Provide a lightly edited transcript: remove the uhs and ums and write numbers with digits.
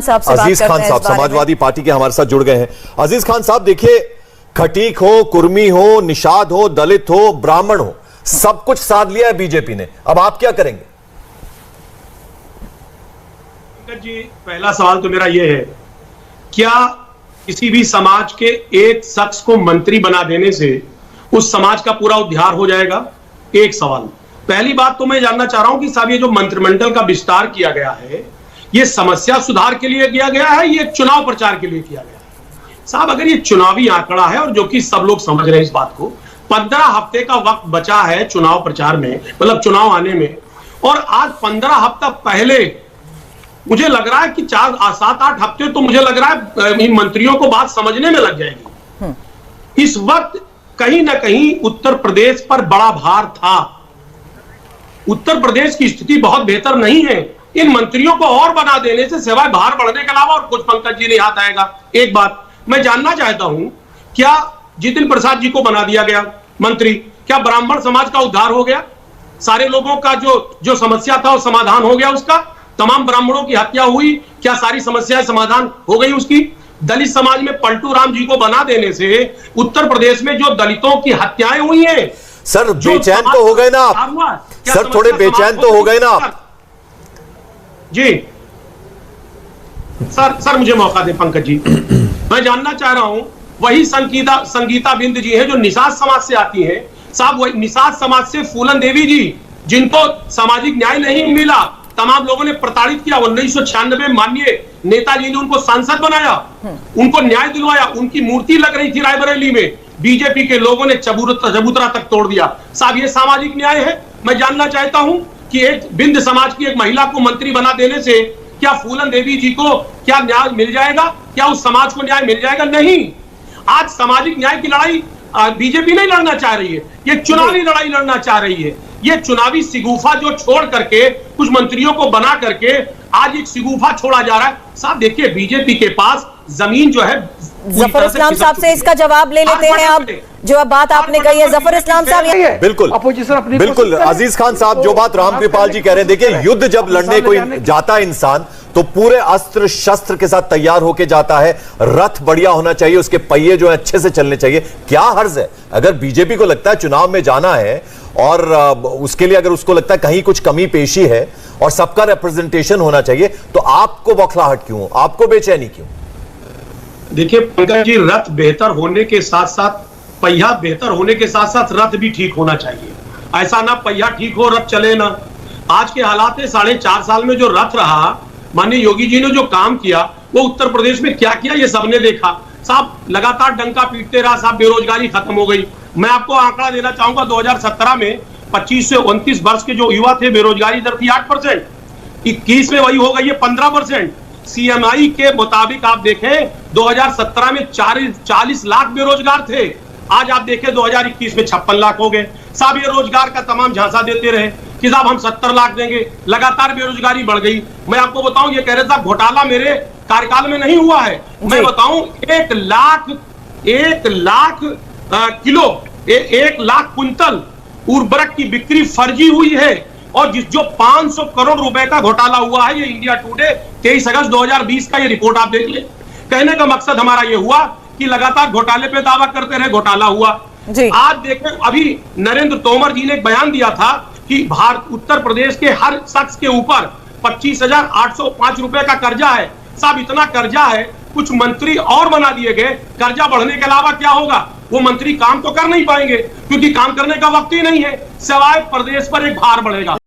साहब से बात करते हैं। अजीज खान साहब समाजवादी पार्टी के हमारे साथ जुड़ गए हैं। अजीज खान साहब देखिए, खटीक हो, कुर्मी हो, निषाद हो, दलित हो, ब्राह्मण हो, सब कुछ साध लिया है बीजेपी ने। अब आप क्या करेंगे? पंकज जी, पहला सवाल तो मेरा यह है, क्या किसी भी समाज के एक शख्स को मंत्री बना देने से उस समाज का पूरा उद्धार हो जाएगा? एक सवाल। पहली बात तो मैं जानना चाह रहा हूं कि साहब ये जो मंत्रिमंडल का विस्तार किया गया है, ये समस्या सुधार के लिए किया गया है, ये चुनाव प्रचार के लिए किया गया है? साहब अगर ये चुनावी आंकड़ा है और जो कि सब लोग समझ रहे हैं इस बात को, 15 हफ्ते का वक्त बचा है चुनाव प्रचार में, मतलब चुनाव आने में, और आज 15 हफ्ता पहले मुझे लग रहा है कि 7-8 हफ्ते तो मुझे लग रहा है इन मंत्रियों को बात समझने में लग जाएगी। इस वक्त कहीं ना कहीं उत्तर प्रदेश पर बड़ा भार था। उत्तर प्रदेश की स्थिति बहुत बेहतर नहीं है। इन मंत्रियों को और बना देने से सिवाय भार बढ़ने के अलावा और कुछ पंकज जी नहीं हाथ आएगा। एक बात मैं जानना चाहता हूं, क्या जितिन प्रसाद जी को बना दिया गया मंत्री, क्या ब्राह्मण समाज का उद्धार हो गया? सारे लोगों का जो समस्या था वो समाधान हो गया उसका? तमाम ब्राह्मणों की हत्या हुई, क्या सारी समस्याएं समाधान हो गई उसकी? दलित समाज में पलटू राम जी को बना देने से उत्तर प्रदेश में जो दलितों की हत्याएं हुई हैं, सर बेचैन तो हो गए ना आप? सर थोड़े बेचैन तो हो गए ना आप? जी सर मुझे मौका दे पंकज जी। मैं जानना चाह रहा हूं, वही संगीता बिंद जी है जो निषाद समाज से आती हैं। साहब वही निषाद समाज से फूलन देवी जी, जिनको सामाजिक न्याय नहीं मिला, तमाम लोगों ने प्रताड़ित किया, 1996 में माननीय नेताजी ने उनको सांसद बनाया, उनको न्याय दिलवाया, उनकी मूर्ति लग रही थी रायबरेली में, बीजेपी के लोगों ने चबूतरा तक तोड़ दिया। साहब ये सामाजिक न्याय है? मैं जानना चाहता हूं कि एक बिंद समाज की एक महिला को मंत्री बना देने से क्या फूलन देवी जी को क्या न्याय मिल जाएगा? क्या उस समाज को न्याय मिल जाएगा? नहीं। आज सामाजिक न्याय की लड़ाई बीजेपी नहीं लड़ना चाह रही है, ये चुनावी लड़ाई लड़ना चाह रही है। ये चुनावी सिगूफा जो छोड़ करके कुछ मंत्रियों को बना करके आज एक सिगूफा छोड़ा जा रहा है। साहब देखिए, बीजेपी के पास जमीन जो है। जफर इस्लाम साहब से इसका जवाब ले लेते हैं। अब जो बात आपने कही है जफर इस्लाम साहब, बिल्कुल बिल्कुल अजीज खान साहब, जो बात रामकृपाल जी कह रहे हैं, देखिए युद्ध जब लड़ने कोई जाता है इंसान तो पूरे अस्त्र शस्त्र के साथ तैयार होके जाता है। रथ बढ़िया होना चाहिए, उसके पहिए जो है अच्छे से चलने चाहिए। क्या हर्ज है अगर बीजेपी को लगता है चुनाव में जाना है और उसके लिए अगर उसको लगता है कहीं कुछ कमी पेशी है और सबका रिप्रेजेंटेशन होना चाहिए, तो आपको बौखलाहट क्यों, आपको बेचैनी क्यों? देखिए पंकज जी, रथ बेहतर होने के साथ साथ, पहिया बेहतर होने के साथ साथ रथ भी ठीक होना चाहिए। ऐसा ना पहिया ठीक हो रथ चले ना। आज के हालात में 4.5 साल में जो रथ रहा, माननीय योगी जी ने जो काम किया, वो उत्तर प्रदेश में क्या किया ये सबने देखा। साहब लगातार डंका पीटते रहा, साहब बेरोजगारी खत्म हो गई। मैं आपको आंकड़ा देना चाहूंगा, 2017 में 25 से 29 वर्ष के जो युवा थे, बेरोजगारी दर थी 8%, 21 में वही हो गई है 15%। सीएमआई के मुताबिक आप देखें 2017 में 40 लाख बेरोजगार थे, आज आप देखें 2021 में 56 लाख हो गए। साहब ये रोजगार का तमाम झांसा देते रहे कि साहब हम 70 लाख देंगे, लगातार बेरोजगारी बढ़ गई। मैं आपको बताऊं, ये कह रहे साहब घोटाला मेरे कार्यकाल में नहीं हुआ है। मैं बताऊं 1 लाख किलो 1 लाख कुंतल उर्वरक की बिक्री फर्जी हुई है। और जो 500 करोड़ रुपए का घोटाला हुआ है, ये इंडिया टुडे 23 अगस्त 2020 का ये रिपोर्ट आप देख ले। कहने का मकसद हमारा ये हुआ कि लगातार घोटाले पे दावा करते रहे, घोटाला हुआ। आज देखें, अभी नरेंद्र तोमर जी ने एक बयान दिया था कि उत्तर प्रदेश के हर शख्स के ऊपर 25,805 रुपए का कर्जा है। साहब इतना कर्जा है, कुछ मंत्री और बना दिए गए, कर्जा बढ़ने के अलावा क्या होगा? वो मंत्री काम तो कर नहीं पाएंगे क्योंकि काम करने का वक्त ही नहीं है, सिवाय प्रदेश पर एक भार बढ़ेगा।